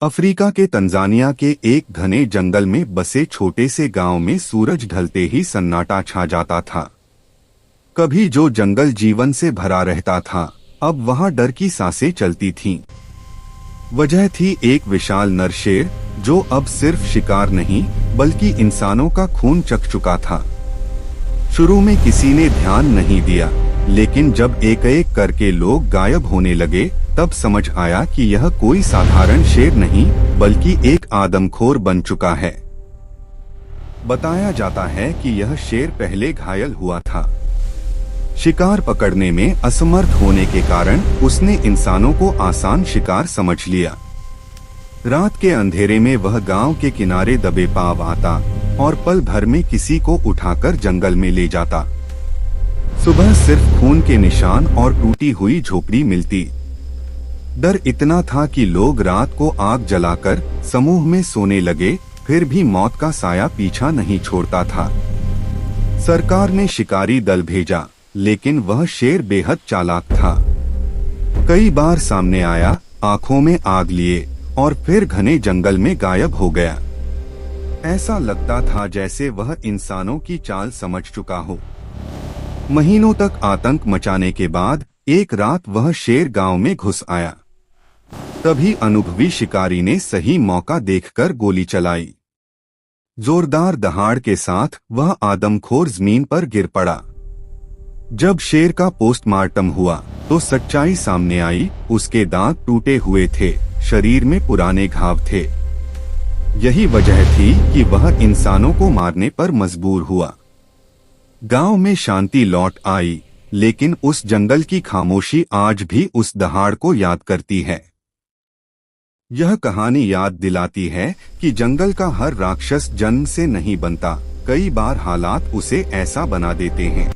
Africa के Tanzania के एक घने जंगल में बसे छोटे से गांव में सूरज ढलते ही सन्नाटा छा जाता था। कभी जो जंगल जीवन से भरा रहता था, अब वहां डर की सांसें चलती थीं। वजह थी एक विशाल नर शेर जो अब सिर्फ शिकार नहीं बल्कि इंसानों का खून चख चुका था। शुरू में किसी ने ध्यान नहीं दिया, लेकिन जब एक एक करके लोग गायब होने लगे तब समझ आया कि यह कोई साधारण शेर नहीं बल्कि एक आदमखोर बन चुका है। बताया जाता है कि यह शेर पहले घायल हुआ था। शिकार पकड़ने में असमर्थ होने के कारण उसने इंसानों को आसान शिकार समझ लिया। रात के अंधेरे में वह गांव के किनारे दबे पांव आता और पल भर में किसी को उठाकर जंगल में ले जाता। सुबह सिर्फ खून के निशान और टूटी हुई झोपड़ी मिलती। डर इतना था कि लोग रात को आग जलाकर समूह में सोने लगे, फिर भी मौत का साया पीछा नहीं छोड़ता था। सरकार ने शिकारी दल भेजा, लेकिन वह शेर बेहद चालाक था। कई बार सामने आया, आंखों में आग लिए और फिर घने जंगल में गायब हो गया। ऐसा लगता था जैसे वह इंसानों की चाल समझ चुका हो। महीनों तक आतंक मचाने के बाद एक रात वह शेर गांव में घुस आया। तभी अनुभवी शिकारी ने सही मौका देखकर गोली चलाई। जोरदार दहाड़ के साथ वह आदमखोर जमीन पर गिर पड़ा। जब शेर का पोस्टमार्टम हुआ तो सच्चाई सामने आई। उसके दांत टूटे हुए थे, शरीर में पुराने घाव थे। यही वजह थी कि वह इंसानों को मारने पर मजबूर हुआ। गांव में शांति लौट आई, लेकिन उस जंगल की खामोशी आज भी उस दहाड़ को याद करती है। यह कहानी याद दिलाती है कि जंगल का हर राक्षस जन्म से नहीं बनता, कई बार हालात उसे ऐसा बना देते हैं।